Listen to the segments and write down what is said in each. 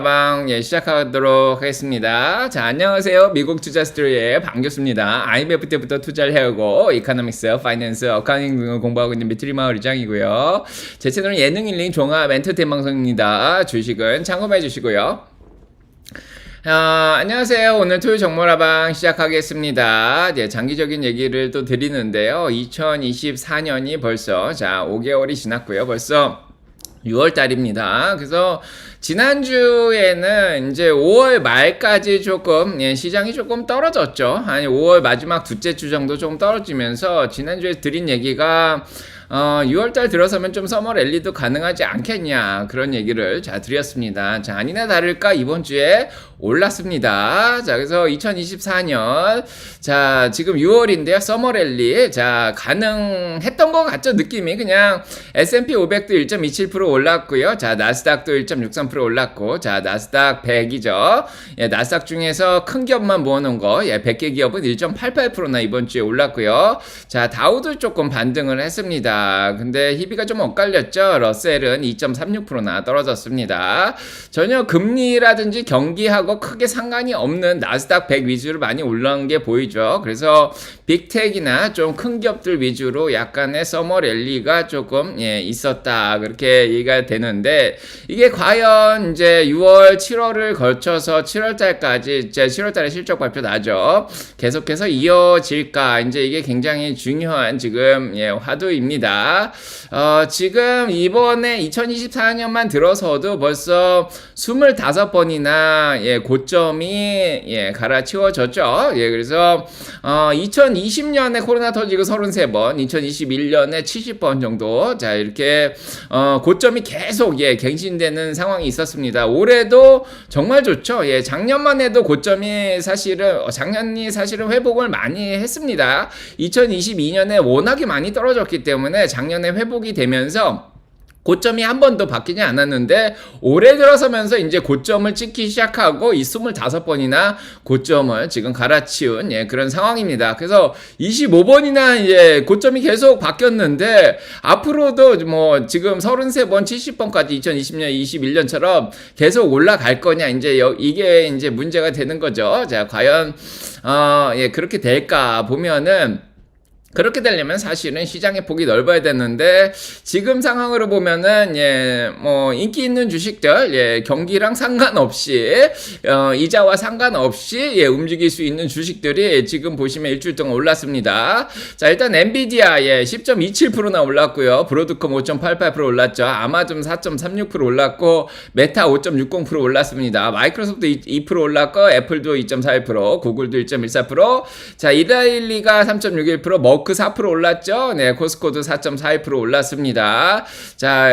방 시작하도록 하겠습니다. 자, 안녕하세요. 미국 투자 스토리의 반갑습니다. IMF 때부터 투자를 해오고 이코노믹스, 파이낸스, 어카운팅 등을 공부하고 있는 미트리 마을 이장이고요. 제 채널은 예능 힐링 종합 엔터테인 방송입니다. 주식은 참고해 주시고요. 안녕하세요. 오늘 토요 정모라방 시작하겠습니다. 장기적인 얘기를 또 드리는데요. 2024년이 벌써 5개월이 지났고요. 벌써 6월 달입니다. 그래서 지난주에는 이제 5월 말까지 조금 시장이 조금 떨어졌죠. 아니 5월 마지막 둘째 주 정도 좀 떨어지면서 지난주에 드린 얘기가 6월달 들어서면 좀 서머 랠리도 가능하지 않겠냐 그런 얘기를 드렸습니다. 아니나 다를까 이번 주에 올랐습니다. 그래서 2024년 지금 6월인데요. 서머 랠리 가능했던 것 같죠. 느낌이 그냥 S&P 500도 1.27% 올랐고요. 나스닥도 1.63% 올랐고 나스닥 100이죠. 나스닥 중에서 큰 기업만 모아놓은 거 100개 기업은 1.88%나 이번 주에 올랐고요. 다우도 조금 반등을 했습니다. 근데 희비가 좀 엇갈렸죠. 러셀은 2.36%나 떨어졌습니다. 전혀 금리라든지 경기하고 크게 상관이 없는 나스닥 100 위주로 많이 올라온 게 보이죠. 그래서 빅텍이나 좀 큰 기업들 위주로 약간의 서머 랠리가 조금 있었다 그렇게 얘기가 되는데 이게 과연 이제 6월 7월을 거쳐서 7월달까지 7월달에 실적 발표 나죠. 계속해서 이어질까 이제 이게 굉장히 중요한 지금 화두입니다. 지금 이번에 2024년만 들어서도 벌써 25번이나 고점이 갈아치워졌죠. 그래서 2020년에 코로나 터지고 33번, 2021년에 70번 정도 이렇게 고점이 계속 갱신되는 상황이 있었습니다. 올해도 정말 좋죠. 작년만 해도 고점이 작년이 사실은 회복을 많이 했습니다. 2022년에 워낙에 많이 떨어졌기 때문에 작년에 회복이 되면서 고점이 한 번도 바뀌지 않았는데 올해 들어서면서 이제 고점을 찍기 시작하고 이 25번이나 고점을 지금 갈아치운 그런 상황입니다. 그래서 25번이나 이제 고점이 계속 바뀌었는데 앞으로도 뭐 지금 33번, 70번까지 2020년, 21년처럼 계속 올라갈 거냐 이제 이게 이제 문제가 되는 거죠. 과연 그렇게 될까 보면은 그렇게 되려면 사실은 시장의 폭이 넓어야 되는데 지금 상황으로 보면은 뭐 인기 있는 주식들 경기랑 상관없이 이자와 상관없이 움직일 수 있는 주식들이 지금 보시면 일주일 동안 올랐습니다. 일단 엔비디아 10.27%나 올랐고요. 브로드컴 5.88% 올랐죠. 아마존 4.36% 올랐고 메타 5.60% 올랐습니다. 마이크로소프트 2% 올랐고 애플도 2.41%, 구글도 1.14%, 이다일리가 3.61%, 머크 4% 올랐죠. 코스코도 4.42% 올랐습니다.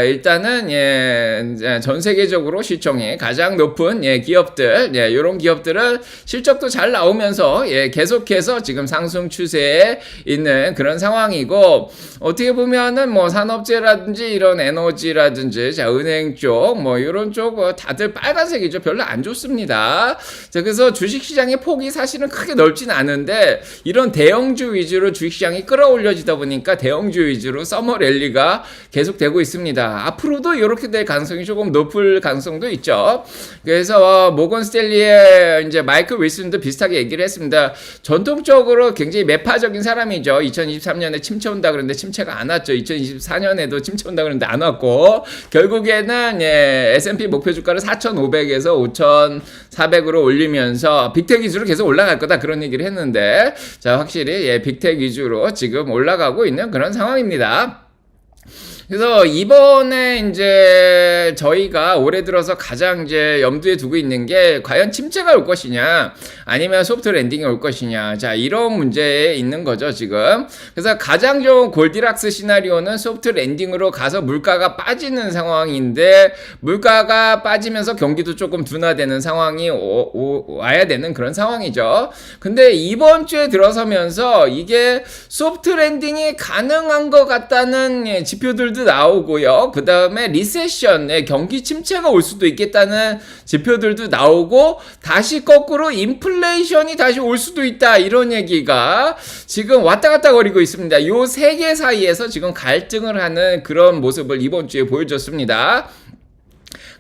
일단은 전 세계적으로 시총이 가장 높은 기업들, 이런 기업들은 실적도 잘 나오면서 계속해서 지금 상승 추세에 있는 그런 상황이고 어떻게 보면은 뭐 산업재라든지 이런 에너지라든지 은행 쪽 뭐 이런 쪽 다들 빨간색이죠. 별로 안 좋습니다. 그래서 주식시장의 폭이 사실은 크게 넓진 않은데 이런 대형주 위주로 주식시장이 끌어올려지다 보니까 대형주 위주로 서머 랠리가 계속되고 있습니다. 앞으로도 이렇게 될 가능성이 조금 높을 가능성도 있죠. 그래서 모건 스탠리의 이제 마이클 윌슨도 비슷하게 얘기를 했습니다. 전통적으로 굉장히 매파적인 사람이죠. 2023년에 침체 온다 그랬는데 침체가 안 왔죠. 2024년에도 침체 온다 그랬는데 안 왔고 결국에는 S&P 목표 주가를 4,500에서 5,400으로 올리면서 빅텍 위주로 계속 올라갈 거다 그런 얘기를 했는데 확실히 빅텍 위주로 지금 올라가고 있는 그런 상황입니다. 그래서 이번에 이제 저희가 올해 들어서 가장 이제 염두에 두고 있는 게 과연 침체가 올 것이냐 아니면 소프트 랜딩이 올 것이냐 이런 문제에 있는 거죠 지금. 그래서 가장 좋은 골디락스 시나리오는 소프트 랜딩으로 가서 물가가 빠지는 상황인데 물가가 빠지면서 경기도 조금 둔화되는 상황이 와야 되는 그런 상황이죠. 근데 이번 주에 들어서면서 이게 소프트 랜딩이 가능한 것 같다는 지표들도 나오고요. 그 다음에 리세션의 경기 침체가 올 수도 있겠다는 지표들도 나오고 다시 거꾸로 인플레이션이 다시 올 수도 있다 이런 얘기가 지금 왔다 갔다 거리고 있습니다. 요 세 개 사이에서 지금 갈등을 하는 그런 모습을 이번 주에 보여줬습니다.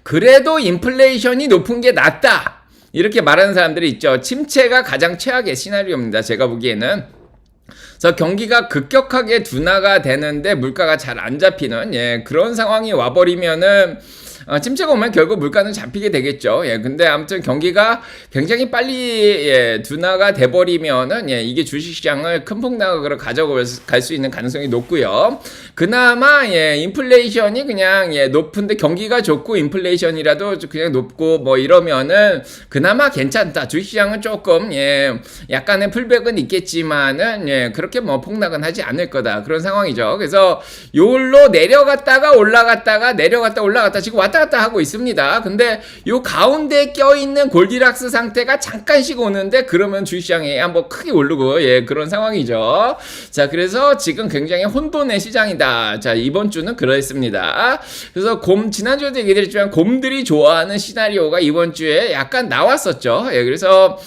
그래도 인플레이션이 높은 게 낫다. 이렇게 말하는 사람들이 있죠. 침체가 가장 최악의 시나리오입니다. 제가 보기에는. 그래서 경기가 급격하게 둔화가 되는데 물가가 잘 안 잡히는 그런 상황이 와버리면은 침체가 오면 결국 물가는 잡히게 되겠죠. 근데 아무튼 경기가 굉장히 빨리 둔화가 돼버리면은 이게 주식시장을 큰 폭락으로 가져갈 수 있는 가능성이 높고요. 그나마 인플레이션이 그냥 높은데 경기가 좋고 인플레이션이라도 그냥 높고 뭐 이러면은 그나마 괜찮다. 주식시장은 조금 약간의 풀백은 있겠지만은 그렇게 뭐 폭락은 하지 않을 거다. 그런 상황이죠. 그래서 요걸로 내려갔다가 올라갔다가 내려갔다 올라갔다 지금 왔다 갔다 하고 있습니다. 근데 요 가운데 껴있는 골디락스 상태가 잠깐씩 오는데 그러면 주식시장이 한번 크게 오르고 그런 상황이죠. 자, 그래서 지금 굉장히 혼돈의 시장이다. 자, 이번 주는 그랬습니다. 그래서 지난주에도 얘기드렸지만 곰들이 좋아하는 시나리오가 이번 주에 약간 나왔었죠. 그래서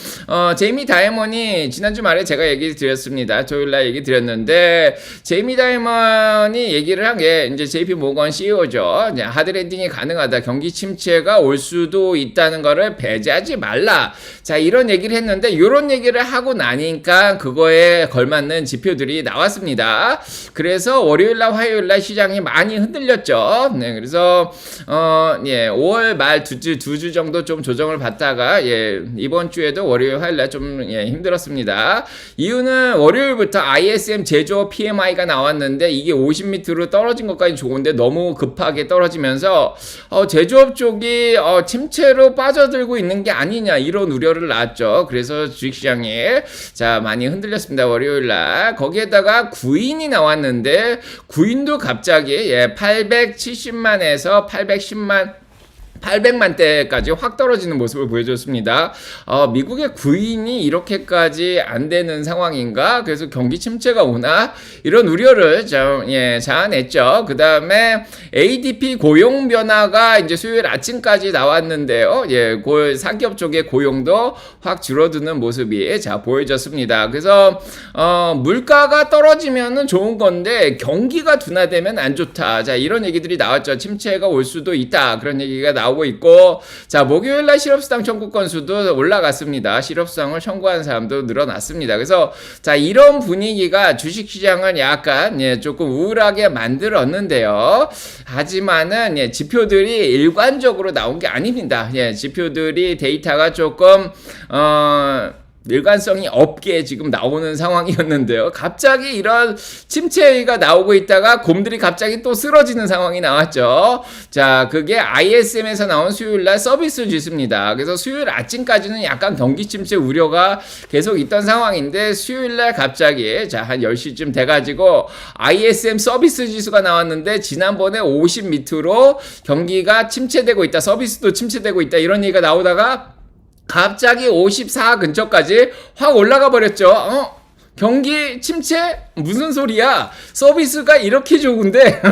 제이미 다이먼이 지난주 말에 제가 얘기 드렸습니다. 토요일날 얘기 드렸는데 제이미 다이먼이 얘기를 한 게 이제 JP 모건 CEO죠. 하드랜딩이 가능하다. 경기 침체가 올 수도 있다는 거를 배제하지 말라. 자, 이런 얘기를 했는데 이런 얘기를 하고 나니까 그거에 걸맞는 지표들이 나왔습니다. 그래서 월요일날 화요일날 시장이 많이 흔들렸죠. 그래서 5월 말 두 주 정도 좀 조정을 받다가 이번 주에도 월요일 화요일날 좀 힘들었습니다. 이유는 월요일부터 ISM 제조업 PMI가 나왔는데 이게 50 밑으로 떨어진 것까지 좋은데 너무 급하게 떨어지면서 제조업 쪽이 침체로 빠져들고 있는 게 아니냐 이런 우려를 낳았죠. 그래서 주식시장이 많이 흔들렸습니다. 월요일날. 거기에다가 구인이 나왔는데 구인도 갑자기 870만에서 800만대까지 확 떨어지는 모습을 보여줬습니다. 미국의 구인이 이렇게까지 안 되는 상황인가? 그래서 경기 침체가 오나? 이런 우려를 자아냈죠. 그 다음에 ADP 고용 변화가 이제 수요일 아침까지 나왔는데요. 사기업 쪽의 고용도 확 줄어드는 모습이 보여졌습니다. 그래서 물가가 떨어지면은 좋은 건데 경기가 둔화되면 안 좋다. 자, 이런 얘기들이 나왔죠. 침체가 올 수도 있다. 그런 얘기가 나오고 있고, 자, 목요일날 실업수당 청구 건수도 올라갔습니다. 실업수당을 청구하는 사람도 늘어났습니다. 그래서 자, 이런 분위기가 주식시장을 약간 조금 우울하게 만들었는데요. 하지만은 지표들이 일관적으로 나온 게 아닙니다. 지표들이 데이터가 조금 일관성이 없게 지금 나오는 상황이었는데요. 갑자기 이런 침체가 나오고 있다가 곰들이 갑자기 또 쓰러지는 상황이 나왔죠. 자, 그게 ISM에서 나온 수요일날 서비스 지수입니다. 그래서 수요일 아침까지는 약간 경기 침체 우려가 계속 있던 상황인데 수요일날 갑자기 한 10시쯤 돼가지고 ISM 서비스 지수가 나왔는데 지난번에 50 밑으로 경기가 침체되고 있다. 서비스도 침체되고 있다. 이런 얘기가 나오다가 갑자기 54 근처까지 확 올라가 버렸죠. 경기 침체? 무슨 소리야? 서비스가 이렇게 좋은데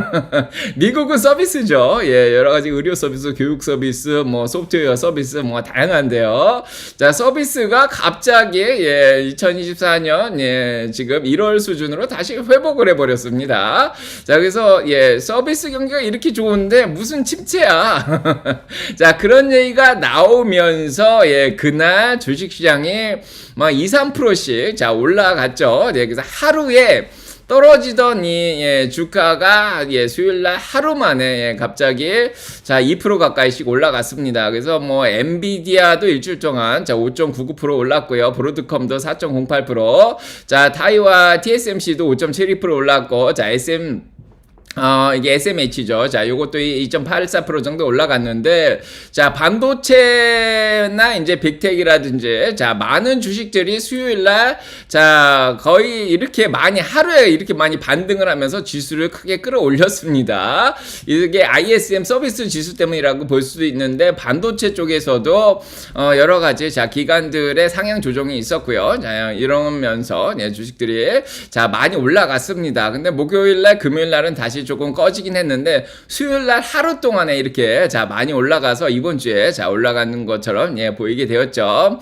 미국은 서비스죠. 여러 가지 의료 서비스, 교육 서비스, 뭐 소프트웨어 서비스 뭐 다양한데요. 자, 서비스가 갑자기 2024년 지금 1월 수준으로 다시 회복을 해 버렸습니다. 자, 그래서 서비스 경기가 이렇게 좋은데 무슨 침체야? 자, 그런 얘기가 나오면서 그날 주식 시장이 막 2, 3%씩 올라갔죠. 그래서 하루에 떨어지던 이 주가가 수요일날 하루 만에 갑자기 2% 가까이씩 올라갔습니다. 그래서 뭐 엔비디아도 일주일 동안 5.99% 올랐고요. 브로드컴도 4.08%, 타이와 TSMC도 5.72% 올랐고, 이게 SMH죠. 자, 요것도 2.84% 정도 올라갔는데, 자, 반도체나 이제 빅텍이라든지, 많은 주식들이 수요일날, 거의 이렇게 많이, 하루에 이렇게 많이 반등을 하면서 지수를 크게 끌어올렸습니다. 이게 ISM 서비스 지수 때문이라고 볼 수도 있는데, 반도체 쪽에서도, 여러 가지, 기관들의 상향 조정이 있었고요. 이러면서, 주식들이, 많이 올라갔습니다. 근데 목요일날, 금요일날은 다시 다시 조금 꺼지긴 했는데 수요일 날 하루 동안에 이렇게 자 많이 올라가서 이번 주에 자 올라가는 것처럼 예 보이게 되었죠.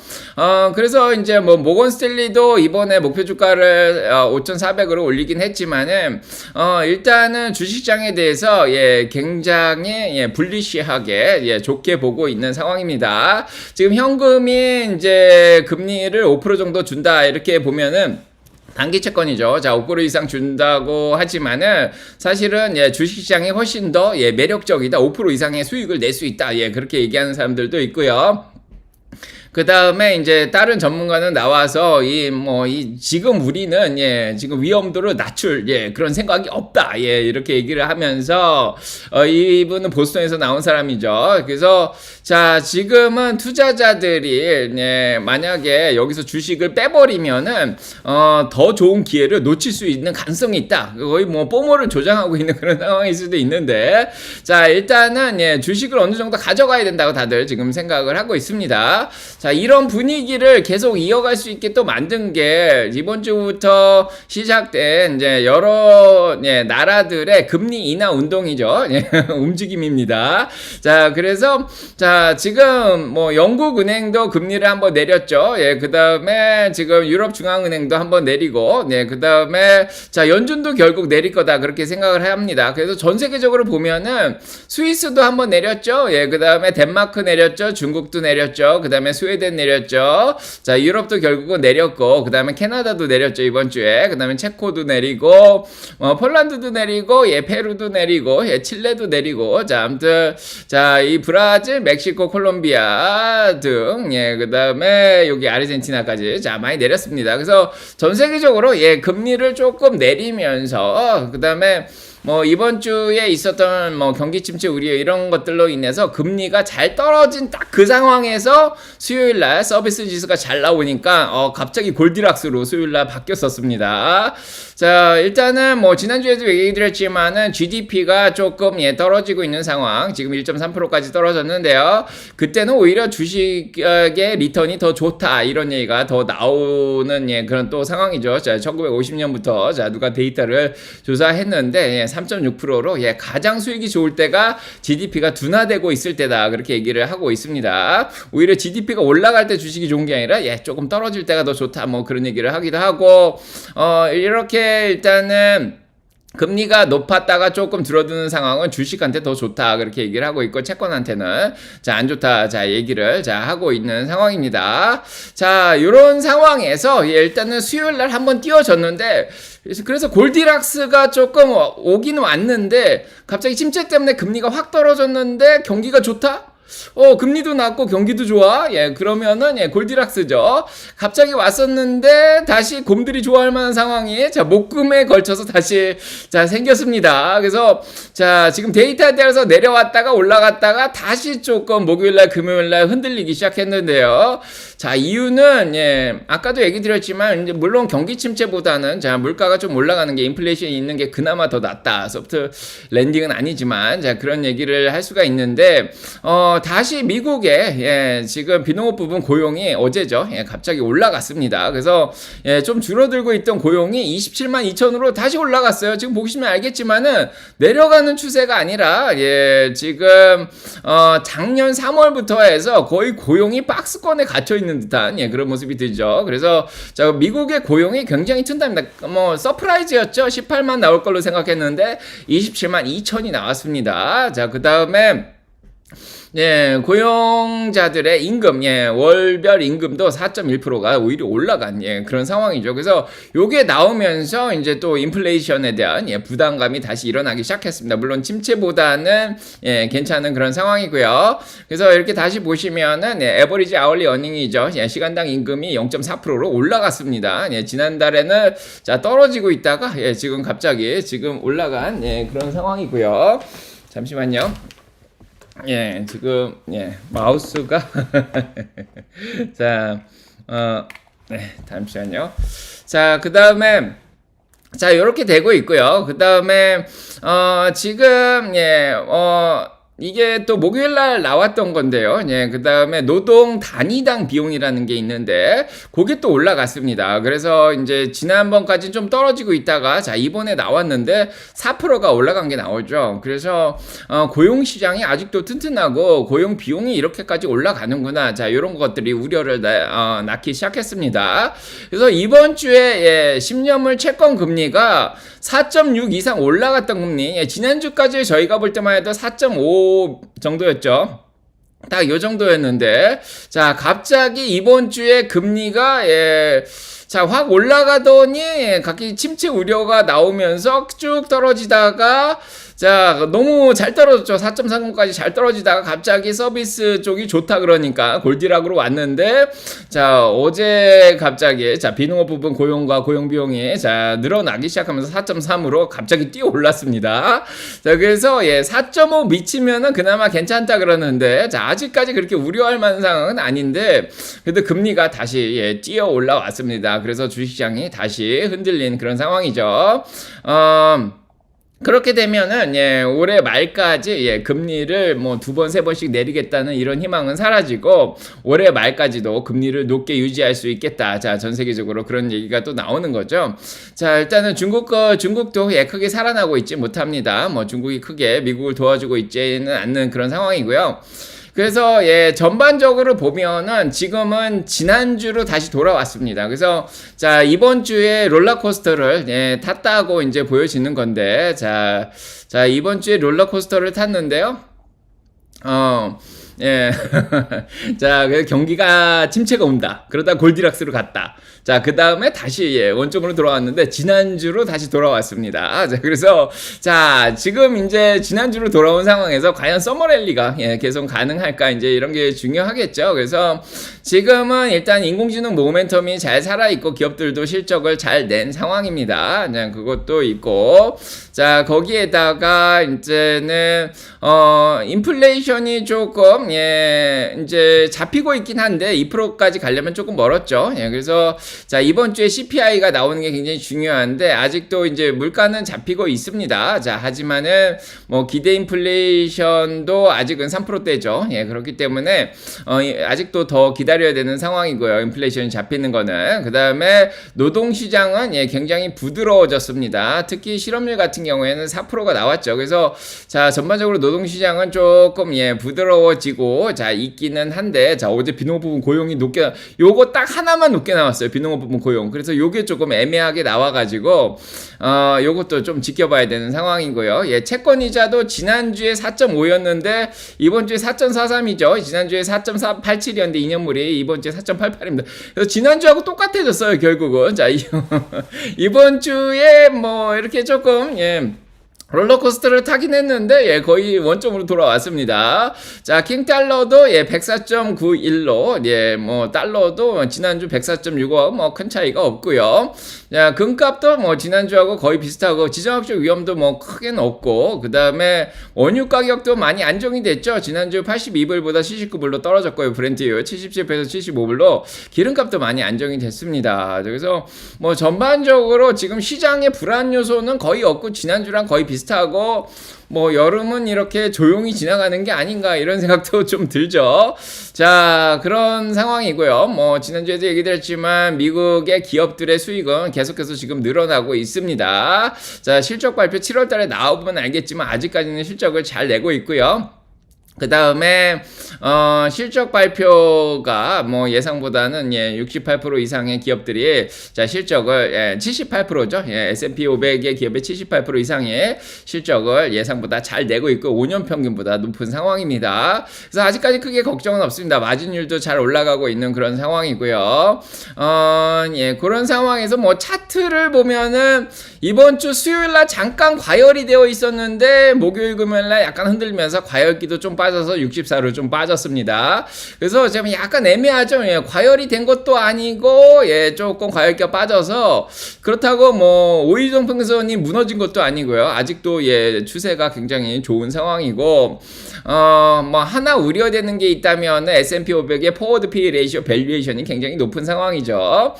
그래서 이제 뭐 모건 스탠리도 이번에 목표 주가를 5,400으로 올리긴 했지만은 일단은 주식시장에 대해서 예 굉장히 예 불리시하게 예 좋게 보고 있는 상황입니다. 지금 현금이 이제 금리를 5% 정도 준다 이렇게 보면은 단기 채권이죠. 자, 5% 이상 준다고 하지만은 사실은 예, 주식시장이 훨씬 더 예, 매력적이다. 5% 이상의 수익을 낼 수 있다. 예, 그렇게 얘기하는 사람들도 있고요. 그 다음에 이제 다른 전문가는 나와서 지금 우리는 예, 지금 위험도를 낮출 예, 그런 생각이 없다. 예, 이렇게 얘기를 하면서 이분은 보스턴에서 나온 사람이죠. 그래서 자, 지금은 투자자들이 예, 만약에 여기서 주식을 빼버리면은 더 좋은 기회를 놓칠 수 있는 가능성이 있다. 거의 뭐 뽀모를 조장하고 있는 그런 상황일 수도 있는데 자, 일단은 예, 주식을 어느 정도 가져가야 된다고 다들 지금 생각을 하고 있습니다. 자, 이런 분위기를 계속 이어갈 수 있게 또 만든 게 이번 주부터 시작된 이제 여러 예, 나라들의 금리 인하 운동이죠. 예, 움직임입니다. 자, 그래서 자, 지금 뭐 영국 은행도 금리를 한번 내렸죠. 예, 그다음에 지금 유럽 중앙은행도 한번 내리고 네, 그다음에 자, 연준도 결국 내릴 거다 그렇게 생각을 합니다. 그래서 전 세계적으로 보면은 스위스도 한번 내렸죠. 예, 그다음에 덴마크 내렸죠. 중국도 내렸죠. 그다음에 스웨덴 내렸죠. 자, 유럽도 결국은 내렸고, 그 다음에 캐나다도 내렸죠, 이번 주에. 그 다음에 체코도 내리고, 폴란드도 내리고, 예, 페루도 내리고, 예, 칠레도 내리고, 자, 아무튼, 자, 이 브라질, 멕시코, 콜롬비아 등, 예, 그 다음에 여기 아르헨티나까지, 자, 많이 내렸습니다. 그래서 전 세계적으로, 예, 금리를 조금 내리면서, 그 다음에, 뭐 이번 주에 있었던 뭐 경기 침체 우려 이런 것들로 인해서 금리가 잘 떨어진 딱 그 상황에서 수요일 날 서비스 지수가 잘 나오니까 갑자기 골디락스로 수요일 날 바뀌었었습니다. 자, 일단은 뭐 지난주에도 얘기 드렸지만은 GDP가 조금 예 떨어지고 있는 상황. 지금 1.3%까지 떨어졌는데요. 그때는 오히려 주식의 리턴이 더 좋다. 이런 얘기가 더 나오는 예 그런 또 상황이죠. 자, 1950년부터 자, 누가 데이터를 조사했는데 예, 3.6%로 예, 가장 수익이 좋을 때가 GDP가 둔화되고 있을 때다. 그렇게 얘기를 하고 있습니다. 오히려 GDP가 올라갈 때 주식이 좋은 게 아니라 예, 조금 떨어질 때가 더 좋다. 뭐 그런 얘기를 하기도 하고 이렇게 일단은 금리가 높았다가 조금 줄어드는 상황은 주식한테 더 좋다 그렇게 얘기를 하고 있고 채권한테는 자 안 좋다 자 얘기를 자 하고 있는 상황입니다. 자 이런 상황에서 일단은 수요일 날 한번 띄워졌는데 그래서 골디락스가 조금 오긴 왔는데 갑자기 침체 때문에 금리가 확 떨어졌는데 경기가 좋다? 금리도 낮고 경기도 좋아. 예, 그러면은 예, 골디락스죠. 갑자기 왔었는데 다시 곰들이 좋아할 만한 상황이 자, 목금에 걸쳐서 다시 자, 생겼습니다. 그래서 자, 지금 데이터에 따라서 내려왔다가 올라갔다가 다시 조금 목요일 날 금요일 날 흔들리기 시작했는데요. 자, 이유는 예, 아까도 얘기 드렸지만 이제 물론 경기 침체보다는 자, 물가가 좀 올라가는 게 인플레이션이 있는 게 그나마 더 낫다. 소프트 랜딩은 아니지만 자, 그런 얘기를 할 수가 있는데 다시 미국의 예, 지금 비농업 부분 고용이 어제죠. 예, 갑자기 올라갔습니다. 그래서 예, 좀 줄어들고 있던 고용이 27만 2천으로 다시 올라갔어요. 지금 보시면 알겠지만은 내려가는 추세가 아니라 예, 지금 작년 3월부터 해서 거의 고용이 박스권에 갇혀 있는 듯한 예, 그런 모습이 들죠. 그래서 자, 미국의 고용이 굉장히 튼튼합니다. 뭐 서프라이즈였죠. 18만 나올 걸로 생각했는데 27만 2천이 나왔습니다. 자, 그다음에 예, 고용자들의 임금, 예, 월별 임금도 4.1%가 오히려 올라간, 예, 그런 상황이죠. 그래서 요게 나오면서 이제 또 인플레이션에 대한, 예, 부담감이 다시 일어나기 시작했습니다. 물론 침체보다는, 예, 괜찮은 그런 상황이고요. 그래서 이렇게 다시 보시면은, 예, 에버리지 아울리 어닝이죠. 예, 시간당 임금이 0.4%로 올라갔습니다. 예, 지난달에는, 자, 떨어지고 있다가, 예, 지금 갑자기, 지금 올라간, 예, 그런 상황이고요. 잠시만요. 예, 지금, 예, 마우스가, 자, 네, 잠시만요. 자, 그 다음에, 자, 요렇게 되고 있고요. 그 다음에, 지금, 예, 이게 또 목요일 날 나왔던 건데요. 예, 그 다음에 노동 단위당 비용이라는 게 있는데, 그게 또 올라갔습니다. 그래서 이제 지난번까지 좀 떨어지고 있다가, 자, 이번에 나왔는데 4%가 올라간 게 나오죠. 그래서, 고용시장이 아직도 튼튼하고, 고용 비용이 이렇게까지 올라가는구나. 자, 이런 것들이 우려를 낳기 시작했습니다. 그래서 이번 주에, 예, 10년물 채권 금리가 4.6 이상 올라갔던 금리, 예, 지난주까지 저희가 볼 때만 해도 4.5 정도였죠. 딱 요 정도였는데, 자, 갑자기 이번 주에 금리가, 예, 자, 확 올라가더니 각기 침체 우려가 나오면서 쭉 떨어지다가, 자, 너무 잘 떨어졌죠. 4.30까지 잘 떨어지다가 갑자기 서비스 쪽이 좋다 그러니까 골디락으로 왔는데, 자, 어제 갑자기, 자, 비농업 부분 고용과 고용 비용이, 자, 늘어나기 시작하면서 4.3으로 갑자기 뛰어 올랐습니다. 자, 그래서, 예, 4.5 미치면은 그나마 괜찮다 그러는데, 자, 아직까지 그렇게 우려할 만한 상황은 아닌데, 그래도 금리가 다시, 예, 뛰어 올라왔습니다. 그래서 주식시장이 다시 흔들린 그런 상황이죠. 그렇게 되면은, 예, 올해 말까지, 예, 금리를 뭐 2번, 3번씩 내리겠다는 이런 희망은 사라지고, 올해 말까지도 금리를 높게 유지할 수 있겠다. 자, 전 세계적으로 그런 얘기가 또 나오는 거죠. 자, 일단은 중국도, 예, 크게 살아나고 있지 못합니다. 뭐 중국이 크게 미국을 도와주고 있지는 않는 그런 상황이고요. 그래서, 예, 전반적으로 보면은 지금은 지난주로 다시 돌아왔습니다. 그래서, 자, 이번 주에 롤러코스터를, 예, 탔다고 이제 보여지는 건데, 자, 이번 주에 롤러코스터를 탔는데요. 예. 자, 그 경기가 침체가 온다. 그러다 골디락스로 갔다. 자, 그 다음에 다시, 예, 원점으로 돌아왔는데, 지난주로 다시 돌아왔습니다. 자, 그래서, 자, 지금 이제 지난주로 돌아온 상황에서 과연 서머랠리가, 예, 계속 가능할까, 이제 이런 게 중요하겠죠. 그래서 지금은 일단 인공지능 모멘텀이 잘 살아있고, 기업들도 실적을 잘 낸 상황입니다. 그냥 그것도 있고, 자, 거기에다가 이제는, 인플레이션이 조금, 예, 이제 잡히고 있긴 한데, 2%까지 가려면 조금 멀었죠. 예, 그래서, 자, 이번 주에 CPI가 나오는 게 굉장히 중요한데, 아직도 이제 물가는 잡히고 있습니다. 자, 하지만은, 뭐, 기대 인플레이션도 아직은 3%대죠. 예, 그렇기 때문에, 아직도 더 기다려야 되는 상황이고요. 인플레이션이 잡히는 거는. 그 다음에, 노동시장은, 예, 굉장히 부드러워졌습니다. 특히 실업률 같은 경우에는 4%가 나왔죠. 그래서, 자, 전반적으로 노동시장은 조금, 예, 부드러워지고, 자, 있기는 한데, 자, 어제 비농업 부분 고용이 높게, 요거 딱 하나만 높게 나왔어요. 비농업 부분 고용. 그래서 요게 조금 애매하게 나와가지고, 요것도 좀 지켜봐야 되는 상황이고요. 예, 채권이자도 지난주에 4.5였는데, 이번주에 4.43이죠. 지난주에 4.87이었는데, 2년물이 이번주에 4.88입니다. 그래서 지난주하고 똑같아졌어요, 결국은. 자, 이번주에 뭐, 이렇게 조금, 예, 롤러코스터를 타긴 했는데, 예, 거의 원점으로 돌아왔습니다. 자, 킹달러도, 예, 104.91로, 예, 뭐, 달러도 지난주 104.65하고 뭐, 큰 차이가 없고요. 자, 금값도 뭐, 지난주하고 거의 비슷하고, 지정학적 위험도 뭐, 크게는 없고, 그 다음에 원유 가격도 많이 안정이 됐죠. 지난주 82불보다 79불로 떨어졌고요. 브렌트유 77불에서 75불로 기름값도 많이 안정이 됐습니다. 그래서 뭐, 전반적으로 지금 시장의 불안 요소는 거의 없고, 지난주랑 거의 비슷하고, 뭐 여름은 이렇게 조용히 지나가는 게 아닌가 이런 생각도 좀 들죠. 자, 그런 상황이고요. 뭐 지난주에도 얘기드렸지만 미국의 기업들의 수익은 계속해서 지금 늘어나고 있습니다. 자, 실적 발표 7월 달에 나오면 알겠지만 아직까지는 실적을 잘 내고 있고요. 그 다음에 실적 발표가 뭐 예상보다는, 예, 68% 이상의 기업들이, 자, 실적을, 예, 78%죠. 예, S&P 500의 기업의 78% 이상의 실적을 예상보다 잘 내고 있고 5년 평균보다 높은 상황입니다. 그래서 아직까지 크게 걱정은 없습니다. 마진율도 잘 올라가고 있는 그런 상황이고요. 예, 그런 상황에서 뭐 차트를 보면은 이번 주 수요일 날 잠깐 과열이 되어 있었는데 목요일 금요일 날 약간 흔들면서 과열기도 좀 빠져 빠져서 64로 좀 빠졌습니다. 그래서 지금 약간 애매하죠. 예, 과열이 된 것도 아니고, 예, 조금 과열기가 빠져서, 그렇다고 뭐, 5일移평균선이 무너진 것도 아니고요. 아직도 예, 추세가 굉장히 좋은 상황이고, 뭐, 하나 우려되는 게 있다면, S&P 500의 포워드 PE 레이시오 밸류에이션이 굉장히 높은 상황이죠.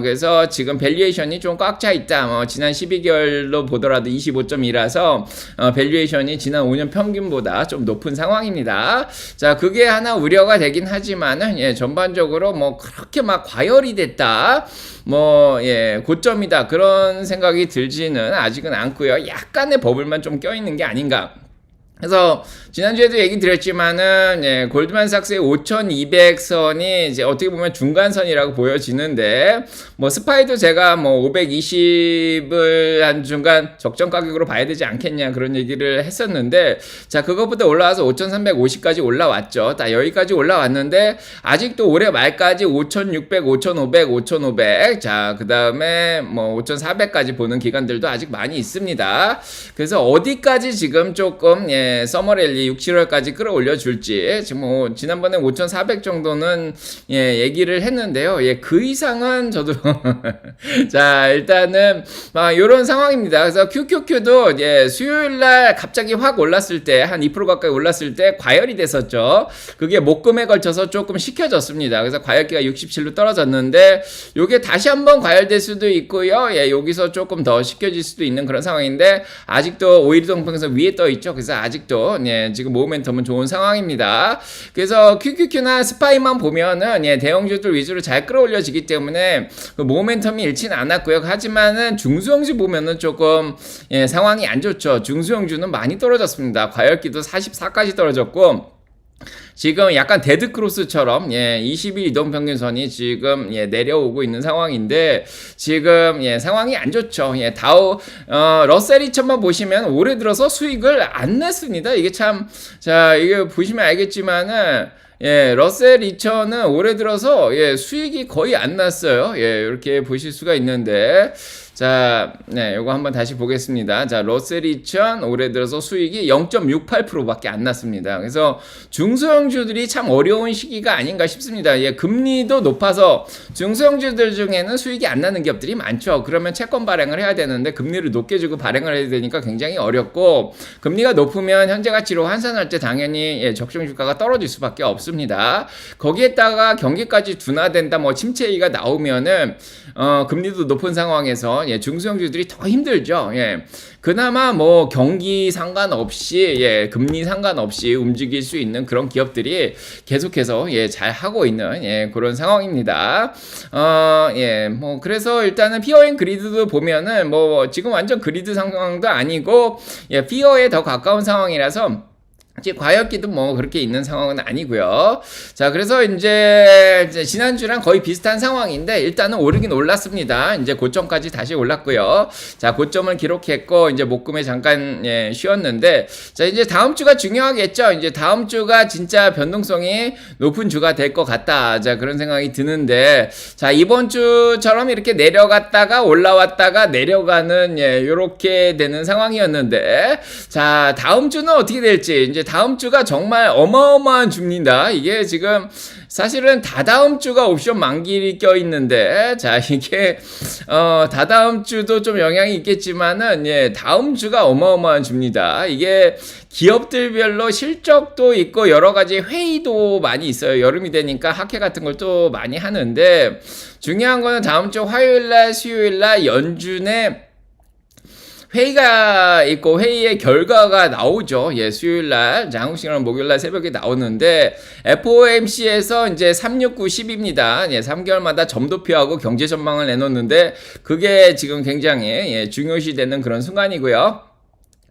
그래서 지금 밸류에이션이 좀 꽉 차 있다. 지난 12개월로 보더라도 25.2라서, 밸류에이션이 지난 5년 평균보다 좀 높은 상황입니다. 자, 그게 하나 우려가 되긴 하지만은, 예, 전반적으로 뭐, 그렇게 막 과열이 됐다. 뭐, 예, 고점이다. 그런 생각이 들지는 아직은 않고요. 약간의 버블만 좀 껴있는 게 아닌가. 그래서 지난주에도 얘기 드렸지만은, 예, 골드만삭스의 5200선이 이제 어떻게 보면 중간선이라고 보여지는데, 뭐 스파이도 제가 뭐 520을 한 중간 적정 가격으로 봐야 되지 않겠냐 그런 얘기를 했었는데, 자, 그것부터 올라와서 5350까지 올라왔죠. 다 여기까지 올라왔는데 아직도 올해 말까지 5600, 5500, 5500, 자, 그 다음에 뭐 5400까지 보는 기간들도 아직 많이 있습니다. 그래서 어디까지 지금 조금, 예, 서머랠리 6, 7월까지 끌어올려 줄지, 지금 뭐 지난번에 5,400 정도는, 예, 얘기를 했는데요. 예, 그 이상은 저도 자, 일단은 요런 상황입니다. 그래서 QQQ도, 예, 수요일날 갑자기 확 올랐을 때 한 2% 가까이 올랐을 때 과열이 됐었죠. 그게 목금에 걸쳐서 조금 식혀졌습니다. 그래서 과열기가 67로 떨어졌는데 요게 다시 한번 과열될 수도 있고요. 예, 여기서 조금 더 식혀질 수도 있는 그런 상황인데 아직도 5일移평균선 위에 떠 있죠. 그래서 아직도, 예, 지금 모멘텀은 좋은 상황입니다. 그래서 QQQ나 스파이만 보면은, 예, 대형주들 위주로 잘 끌어올려지기 때문에 그 모멘텀이 잃지는 않았고요. 하지만은 중소형주 보면은 조금, 예, 상황이 안 좋죠. 중소형주는 많이 떨어졌습니다. 과열기도 44까지 떨어졌고, 지금 약간 데드크로스처럼, 예, 20일 이동평균선이 지금, 예, 내려오고 있는 상황인데 지금, 예, 상황이 안 좋죠. 예, 다우 러셀 2000만 보시면 올해 들어서 수익을 안 냈습니다. 이게 참, 자, 이게 보시면 알겠지만은, 예, 러셀 2000은 올해 들어서, 예, 수익이 거의 안 났어요. 예, 이렇게 보실 수가 있는데, 자, 네, 요거 한번 다시 보겠습니다. 자, 러셀 2000 올해 들어서 수익이 0.68%밖에 안 났습니다. 그래서 중소형주들이 참 어려운 시기가 아닌가 싶습니다. 예, 금리도 높아서 중소형주들 중에는 수익이 안 나는 기업들이 많죠. 그러면 채권 발행을 해야 되는데 금리를 높게 주고 발행을 해야 되니까 굉장히 어렵고, 금리가 높으면 현재 가치로 환산할 때 당연히, 예, 적정 주가가 떨어질 수밖에 없습니다. 거기에다가 경기까지 둔화된다, 뭐 침체기가 나오면은 금리도 높은 상황에서, 예, 중소형주들이 더 힘들죠. 예. 그나마 뭐 경기 상관없이, 예, 금리 상관없이 움직일 수 있는 그런 기업들이 계속해서, 예, 잘 하고 있는, 예, 그런 상황입니다. 예, 뭐 그래서 일단은 피어 앤 그리드도 보면은 뭐 지금 완전 그리드 상황도 아니고, 예, 피어에 더 가까운 상황이라서 이제 과열기도 뭐 그렇게 있는 상황은 아니고요. 자, 그래서 이제 지난주랑 거의 비슷한 상황인데 일단은 오르긴 올랐습니다. 이제 고점까지 다시 올랐고요. 자, 고점을 기록했고 이제 목금에 잠깐, 예, 쉬었는데, 자, 이제 다음 주가 중요하겠죠. 이제 다음 주가 진짜 변동성이 높은 주가 될 것 같다. 자, 그런 생각이 드는데, 자, 이번 주처럼 이렇게 내려갔다가 올라왔다가 내려가는, 예, 요렇게 되는 상황이었는데, 자, 다음 주는 어떻게 될지, 이제 다음 주가 정말 어마어마한 주입니다. 이게 지금 사실은 다다음 주가 옵션 만기일이 껴있는데, 자, 이게 다다음 주도 좀 영향이 있겠지만은, 예, 다음 주가 어마어마한 주입니다. 이게 기업들별로 실적도 있고 여러 가지 회의도 많이 있어요. 여름이 되니까 학회 같은 걸 또 많이 하는데, 중요한 거는 다음 주 화요일날, 수요일날 연준에 회의가 있고 회의의 결과가 나오죠. 예, 수요일날, 한국 시간 목요일날 새벽에 나오는데, FOMC에서 이제 369, 10입니다. 예, 3개월마다 점도표하고 경제 전망을 내놓는데, 그게 지금 굉장히, 예, 중요시되는 그런 순간이고요.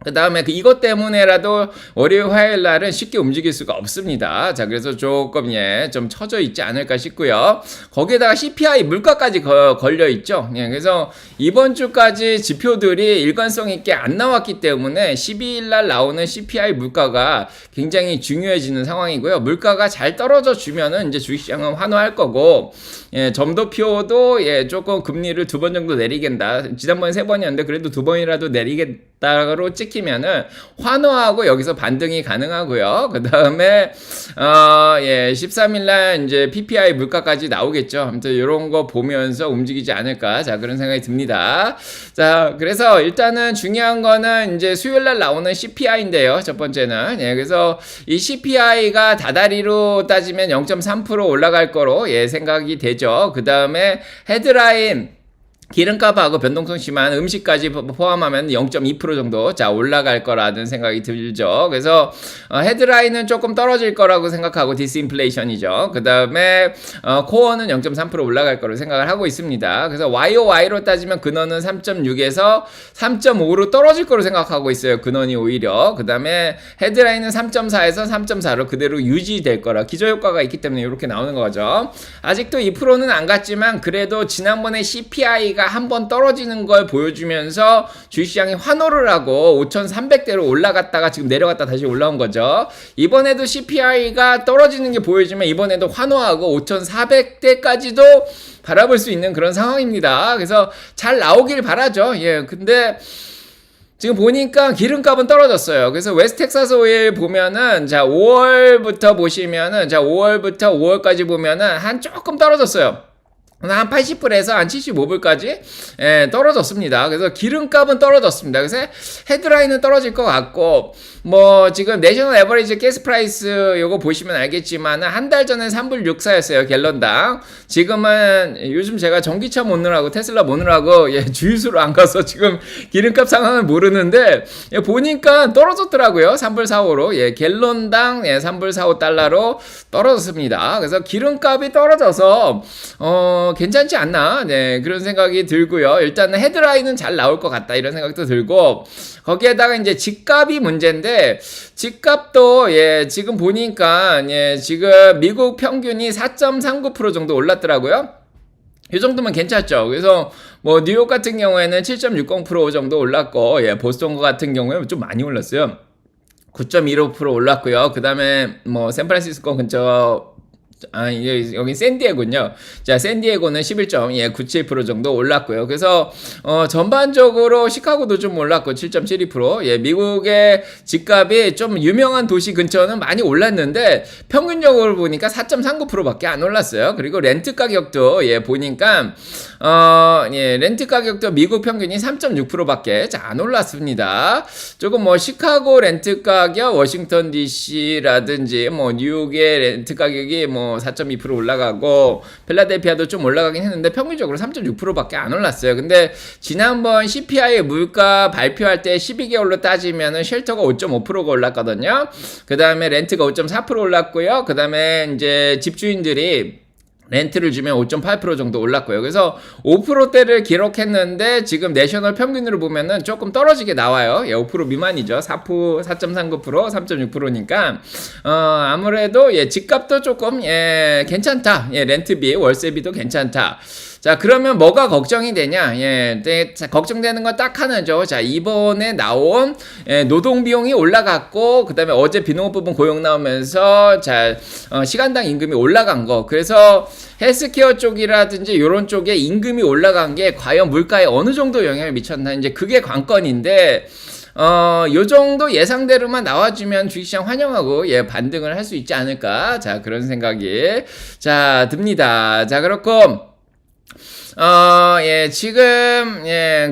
그 다음에 이것 때문에라도 월요일 화요일 날은 쉽게 움직일 수가 없습니다. 자, 그래서 조금, 예, 좀 처져 있지 않을까 싶고요. 거기에다가 CPI 물가까지 걸려 있죠. 예, 그래서 이번 주까지 지표들이 일관성 있게 안 나왔기 때문에 12일 날 나오는 CPI 물가가 굉장히 중요해지는 상황이고요. 물가가 잘 떨어져 주면은 이제 주식시장은 환호할 거고, 예, 점도표도, 예, 조금 금리를 2번 정도 내리겠다. 지난번에 3번이었는데 그래도 2번이라도 내리겠다 올라갔다로 찍히면은 환호하고 여기서 반등이 가능하고요. 그 다음에 13일날 이제 PPI 물가까지 나오겠죠. 아무튼 이런 거 보면서 움직이지 않을까. 자, 그런 생각이 듭니다. 자, 그래서 일단은 중요한 거는 이제 수요일날 나오는 CPI인데요. 첫 번째는. 그래서 이 CPI가 다다리로 따지면 0.3% 올라갈 거로 생각이 되죠. 그 다음에 헤드라인 기름값하고 변동성 심한 음식까지 포함하면 0.2% 정도 올라갈 거라는 생각이 들죠. 그래서 헤드라인은 조금 떨어질 거라고 생각하고 디스인플레이션이죠. 그 다음에 코어는 0.3% 올라갈 거로 생각을 하고 있습니다. 그래서 YOY로 따지면 근원은 3.6에서 3.5로 떨어질 거로 생각하고 있어요. 근원이 오히려. 그 다음에 헤드라인은 3.4에서 3.4로 그대로 유지될 거라 기저효과가 있기 때문에 이렇게 나오는 거죠. 아직도 2%는 안 갔지만 그래도 지난번에 CPI가 한번 떨어지는 걸 보여주면서 주식시장이 환호를 하고 5,300대로 올라갔다가 지금 내려갔다 다시 올라온 거죠. 이번에도 CPI가 떨어지는 게 보여주면 이번에도 환호하고 5,400대까지도 바라볼 수 있는 그런 상황입니다. 그래서 잘 나오길 바라죠. 근데 지금 보니까 기름값은 떨어졌어요. 그래서 웨스텍사스 오일 보면은 5월부터 보시면은 5월부터 5월까지 보면은 한 조금 떨어졌어요. 한 80불에서 한 75불까지 떨어졌습니다. 그래서 기름값은 떨어졌습니다. 그래서 헤드라인은 떨어질 것 같고 뭐 지금 내셔널 에버리지 가스 프라이스 요거 보시면 알겠지만 한 달 전에 3불 64였어요. 갤런당. 지금은 요즘 제가 전기차 모느라고 테슬라 모느라고 주유소로 안 가서 지금 기름값 상황을 모르는데 보니까 떨어졌더라고요. 3불 45로 갤런당 3불 45달러로 떨어졌습니다. 그래서 기름값이 떨어져서 괜찮지 않나? 그런 생각이 들고요. 일단은 헤드라인은 잘 나올 것 같다. 이런 생각도 들고, 거기에다가 이제 집값이 문제인데, 집값도, 지금 보니까, 지금 미국 평균이 4.39% 정도 올랐더라고요. 이 정도면 괜찮죠. 그래서 뭐 뉴욕 같은 경우에는 7.60% 정도 올랐고, 보스턴 같은 경우에는 좀 많이 올랐어요. 9.15% 올랐고요. 그 다음에 뭐 샌프란시스코 근처 여기 샌디에고군요. 자, 샌디에고는 11.97% 정도 올랐고요. 그래서 전반적으로 시카고도 좀 올랐고 7.72%. 미국의 집값이 좀 유명한 도시 근처는 많이 올랐는데 평균적으로 보니까 4.39%밖에 안 올랐어요. 그리고 렌트 가격도 보니까 렌트 가격도 미국 평균이 3.6%밖에 안 올랐습니다. 조금 뭐 시카고 렌트 가격, 워싱턴 DC라든지 뭐 뉴욕의 렌트 가격이 뭐 4.2% 올라가고 필라델피아도 좀 올라가긴 했는데 평균적으로 3.6%밖에 안 올랐어요. 근데 지난번 CPI 물가 발표할 때 12개월로 따지면은 쉘터가 5.5%가 올랐거든요. 그 다음에 렌트가 5.4% 올랐고요. 그 다음에 이제 집주인들이 렌트를 주면 5.8% 정도 올랐고요. 그래서 5%대를 기록했는데 지금 내셔널 평균으로 보면은 조금 떨어지게 나와요. 5% 미만이죠. 4.39%, 3.6%니까 아무래도 집값도 조금 괜찮다. 렌트비, 월세비도 괜찮다. 자, 그러면 뭐가 걱정이 되냐? 걱정되는 건 딱 하나죠. 자, 이번에 나온 노동 비용이 올라갔고, 그 다음에 어제 비농업 부분 고용 나오면서 시간당 임금이 올라간 거. 그래서 헬스케어 쪽이라든지 이런 쪽에 임금이 올라간 게 과연 물가에 어느 정도 영향을 미쳤나? 이제 그게 관건인데, 요 정도 예상대로만 나와주면 주식시장 환영하고 반등을 할 수 있지 않을까? 자, 그런 생각이 듭니다. 자, 그렇고 지금,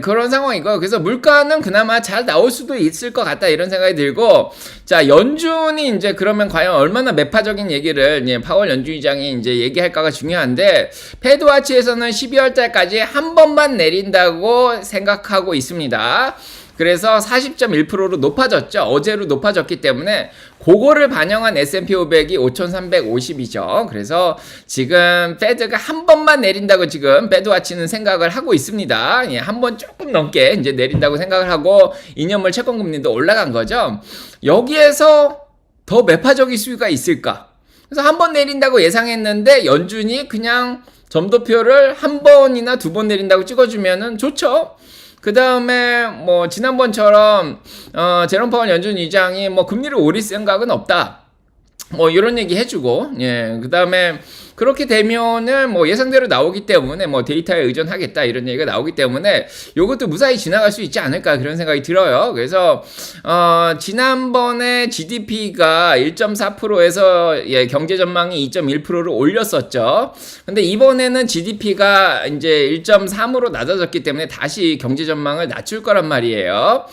그런 상황이고, 그래서 물가는 그나마 잘 나올 수도 있을 것 같다, 이런 생각이 들고, 자, 연준이 이제 그러면 과연 얼마나 매파적인 얘기를, 파월 연준의장이 이제 얘기할까가 중요한데, 패드와치에서는 12월 달까지 한 번만 내린다고 생각하고 있습니다. 그래서 40.1%로 높아졌죠. 어제로 높아졌기 때문에 그거를 반영한 S&P 500이 5,350이죠. 그래서 지금 패드가 한 번만 내린다고 지금 패드와치는 생각을 하고 있습니다. 한 번 조금 넘게 이제 내린다고 생각을 하고 2년물 채권금리도 올라간 거죠. 여기에서 더 매파적일 수가 있을까? 그래서 한 번 내린다고 예상했는데 연준이 그냥 점도표를 한 번이나 두 번 내린다고 찍어주면은 좋죠. 그 다음에 뭐 지난번처럼 제롬 파월 연준 의장이 뭐 금리를 올릴 생각은 없다. 뭐 이런 얘기 해주고 그 다음에 그렇게 되면은 뭐 예상대로 나오기 때문에 뭐 데이터에 의존하겠다 이런 얘기가 나오기 때문에 요것도 무사히 지나갈 수 있지 않을까 그런 생각이 들어요. 그래서 지난번에 GDP가 1.4%에서 예, 경제 전망이 2.1%를 올렸었죠. 근데 이번에는 GDP가 이제 1.3으로 낮아졌기 때문에 다시 경제 전망을 낮출 거란 말이에요.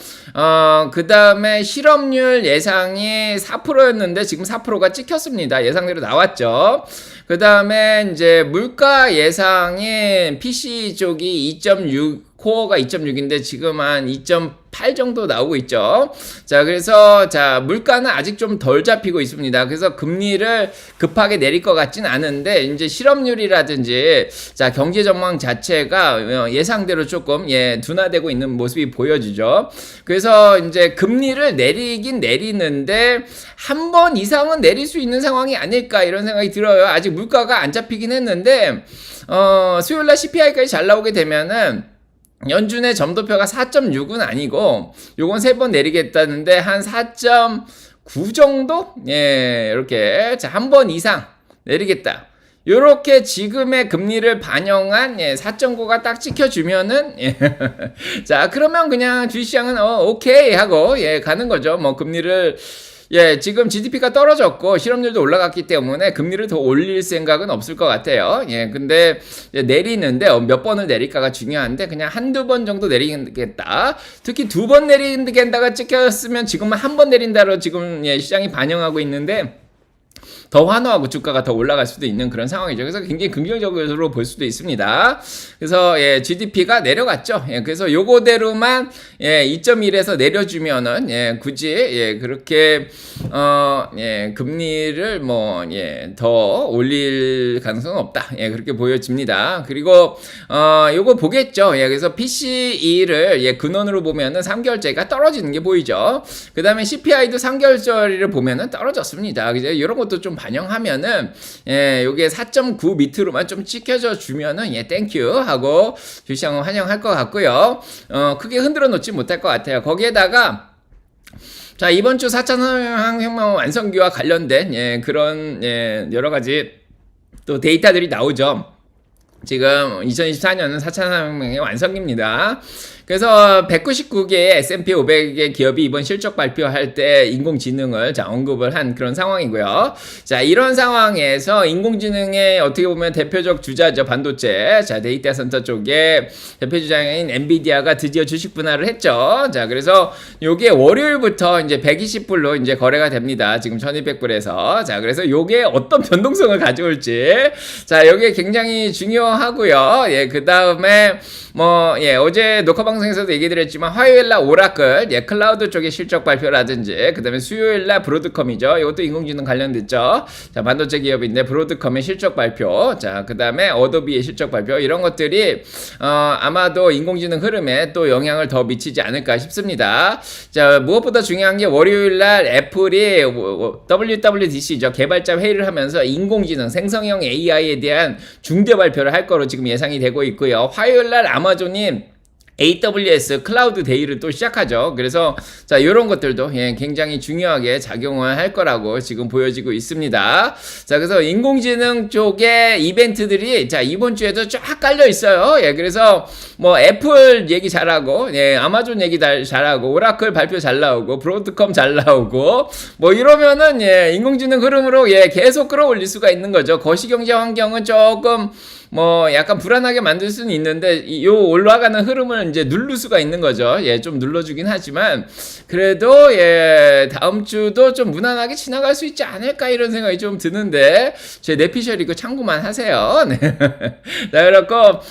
그 다음에 실업률 예상이 4%였는데 지금 4%가 찍혔습니다. 예상대로 나왔죠. 그 다음에 이제 물가 예상이 PC 쪽이 2.6, 코어가 2.6인데 지금 한 2.8 정도 나오고 있죠. 자, 그래서 자, 물가는 아직 좀 덜 잡히고 있습니다. 그래서 금리를 급하게 내릴 것 같진 않은데 이제 실업률이라든지 자, 경제 전망 자체가 예상대로 조금 예, 둔화되고 있는 모습이 보여지죠. 그래서 이제 금리를 내리긴 내리는데 한 번 이상은 내릴 수 있는 상황이 아닐까 이런 생각이 들어요. 아직 물가가 안 잡히긴 했는데 수요일날 CPI까지 잘 나오게 되면은 연준의 점도표가 4.6은 아니고 요건 3번 내리겠다는데 한 4.9 정도? 예, 이렇게 자, 한 번 이상 내리겠다. 요렇게 지금의 금리를 반영한 예, 4.9가 딱 찍혀주면은 예. 자, 그러면 그냥 주식시장은 오케이 하고 예, 가는 거죠. 뭐 금리를 예, 지금 GDP가 떨어졌고 실업률도 올라갔기 때문에 금리를 더 올릴 생각은 없을 것 같아요. 예, 근데 내리는데 몇 번을 내릴까가 중요한데 그냥 한두 번 정도 내리겠다. 특히 2번 내린다가 찍혔으면 지금은 한 번 내린다로 지금 예, 시장이 반영하고 있는데 더 환호하고 주가가 더 올라갈 수도 있는 그런 상황이죠. 그래서 굉장히 긍정적으로 볼 수도 있습니다. 그래서 예, GDP가 내려갔죠. 예, 그래서 요거대로만 예, 2.1에서 내려주면은 예, 굳이 예, 그렇게 예, 금리를 뭐 예, 더 올릴 가능성은 없다. 예, 그렇게 보여집니다. 그리고 요거 보겠죠. 예, 그래서 PCE를 예, 근원으로 보면은 3개월째가 떨어지는 게 보이죠. 그다음에 CPI도 3개월짜리를 보면은 떨어졌습니다. 그죠? 이런 것도 좀 반영하면은 예, 요게 4.9 밑으로만 좀 찍혀져 주면은 예, 땡큐 하고 주시장은 환영할 것 같고요. 크게 흔들어 놓지 못할 것 같아요. 거기에다가 자, 이번 주 4차 산업혁명 완성기와 관련된 예, 그런 예, 여러 가지 또 데이터들이 나오죠. 지금 2024년은 4차 산업혁명의 완성기입니다. 그래서 199개의 S&P 500의 기업이 이번 실적 발표할 때 인공지능을 자, 언급을 한 그런 상황이고요. 자, 이런 상황에서 인공지능의 어떻게 보면 대표적 주자죠. 반도체. 자, 데이터 센터 쪽에 대표 주자인 엔비디아가 드디어 주식 분할을 했죠. 자, 그래서 요게 월요일부터 이제 120불로 이제 거래가 됩니다. 지금 1200불에서. 자, 그래서 요게 어떤 변동성을 가져올지. 자, 요게 굉장히 중요하고요. 예, 그 다음에 뭐, 예, 어제 녹화 방송에서도 얘기 드렸지만 화요일날 오라클, 예, 클라우드 쪽의 실적 발표라든지, 그 다음에 수요일날 브로드컴이죠. 이것도 인공지능 관련됐죠. 자, 반도체 기업인데 브로드컴의 실적 발표, 자, 그 다음에 어도비의 실적 발표, 이런 것들이, 아마도 인공지능 흐름에 또 영향을 더 미치지 않을까 싶습니다. 자, 무엇보다 중요한 게 월요일날 애플이 WWDC죠. 개발자 회의를 하면서 인공지능, 생성형 AI에 대한 중대 발표를 할 거로 지금 예상이 되고 있고요. 화요일날 아마존이 AWS 클라우드 데이를 또 시작하죠. 그래서 자, 이런 것들도 예, 굉장히 중요하게 작용을 할 거라고 지금 보여지고 있습니다. 자, 그래서 인공지능 쪽의 이벤트들이 자, 이번 주에도 쫙 깔려 있어요. 예, 그래서 뭐 애플 얘기 잘하고, 예, 아마존 얘기 잘하고, 오라클 발표 잘 나오고, 브로드컴 잘 나오고, 뭐 이러면은 예, 인공지능 흐름으로 예, 계속 끌어올릴 수가 있는 거죠. 거시경제 환경은 조금 뭐 약간 불안하게 만들 수는 있는데 요 올라가는 흐름을 이제 누를 수가 있는 거죠. 예, 좀 눌러주긴 하지만 그래도 예, 다음 주도 좀 무난하게 지나갈 수 있지 않을까 이런 생각이 좀 드는데 제 내피셜 이거 참고만 하세요. 네. 자, 그렇고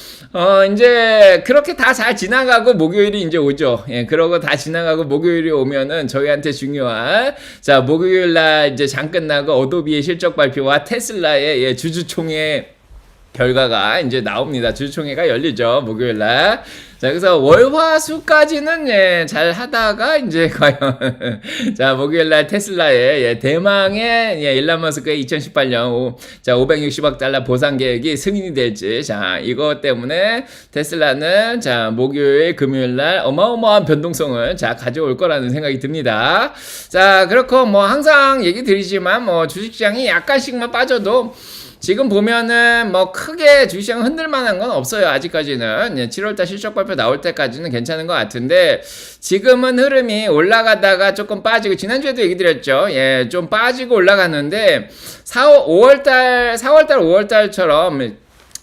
이제 그렇게 다 잘 지나가고 목요일이 이제 오죠. 예, 그러고 다 지나가고 목요일이 오면은 저희한테 중요한 자, 목요일 날 이제 장 끝나고 어도비의 실적 발표와 테슬라의 예, 주주총회 결과가 이제 나옵니다. 주주총회가 열리죠. 목요일날. 자, 그래서 월화수까지는 예, 잘 하다가 이제 과연 자, 목요일날 테슬라의 예, 대망의 예, 일론 머스크의 2018년 자, 560억 달러 보상 계획이 승인이 될지 자, 이것 때문에 테슬라는 자, 목요일 금요일날 어마어마한 변동성을 자, 가져올 거라는 생각이 듭니다. 자, 그렇고 뭐 항상 얘기 드리지만 뭐 주식시장이 약간씩만 빠져도 지금 보면은 뭐 크게 주식시장 흔들 만한 건 없어요. 아직까지는. 7월달 실적 발표 나올 때까지는 괜찮은 것 같은데 지금은 흐름이 올라가다가 조금 빠지고 지난주에도 얘기 드렸죠. 예, 좀 빠지고 올라갔는데 4월달 5월달처럼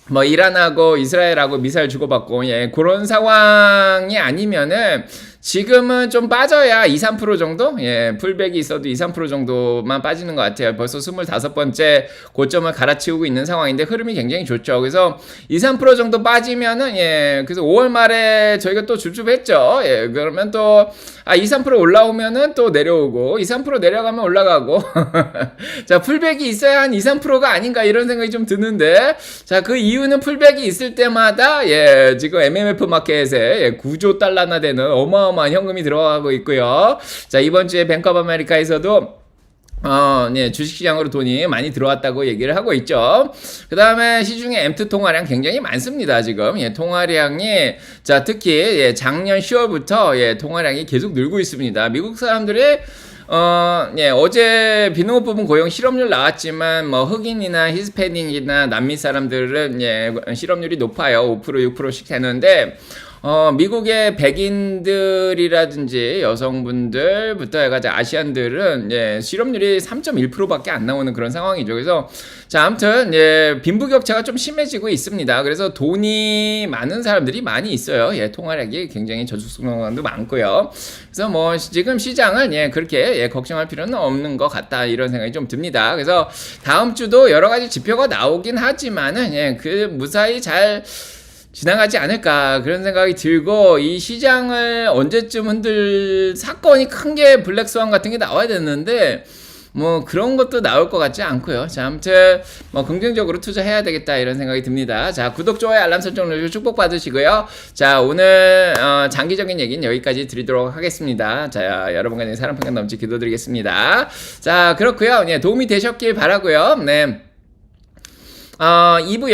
뭐 이란하고 이스라엘하고 미사일 주고받고 예 그런 상황이 아니면은 지금은 좀 빠져야 2-3% 정도? 예, 풀백이 있어도 2-3% 정도만 빠지는 것 같아요. 벌써 25번째 고점을 갈아치우고 있는 상황인데 흐름이 굉장히 좋죠. 그래서 2-3% 정도 빠지면은 예, 그래서 5월 말에 저희가 또 줍줍했죠. 예, 그러면 또 2-3% 올라오면은 또 내려오고 2-3% 내려가면 올라가고 자, 풀백이 있어야 한 2-3%가 아닌가 이런 생각이 좀 드는데 자, 그 이유는 풀백이 있을 때마다 예, 지금 MMF 마켓에 예, 9조 달러나 되는 어마어마한 현금이 들어가고 있고요. 자, 이번 주에 뱅크 오브 아메리카에서도 네, 주식시장으로 돈이 많이 들어왔다고 얘기를 하고 있죠. 그 다음에 시중에 M2 통화량 굉장히 많습니다, 지금. 예, 통화량이, 자, 특히, 예, 작년 10월부터, 예, 통화량이 계속 늘고 있습니다. 미국 사람들이, 예, 어제 비농업 부분 고용 실업률 나왔지만, 뭐, 흑인이나 히스패닉이나 남미 사람들은, 예, 실업률이 높아요. 5%, 6%씩 되는데, 미국의 백인들이라든지 여성분들부터 해가지고 아시안들은 예, 실업률이 3.1%밖에 안 나오는 그런 상황이죠. 그래서 자, 아무튼 예, 빈부격차가 좀 심해지고 있습니다. 그래서 돈이 많은 사람들이 많이 있어요. 예, 통화량이 굉장히 저축성도 많고요. 그래서 뭐 지금 시장을 예, 그렇게 예, 걱정할 필요는 없는 것 같다 이런 생각이 좀 듭니다. 그래서 다음 주도 여러 가지 지표가 나오긴 하지만은 예, 그 무사히 잘 지나가지 않을까 그런 생각이 들고 이 시장을 언제쯤 흔들 사건이 큰 게 블랙스완 같은 게 나와야 되는데 뭐 그런 것도 나올 것 같지 않고요. 자, 아무튼 뭐 긍정적으로 투자해야 되겠다 이런 생각이 듭니다. 자, 구독, 좋아요, 알람 설정 눌러주시고 축복 받으시고요. 자, 오늘 장기적인 얘기는 여기까지 드리도록 하겠습니다. 자, 여러분과 사랑 평강 넘치 기도드리겠습니다. 자, 그렇고요. 네, 도움이 되셨길 바라고요. 네, 2부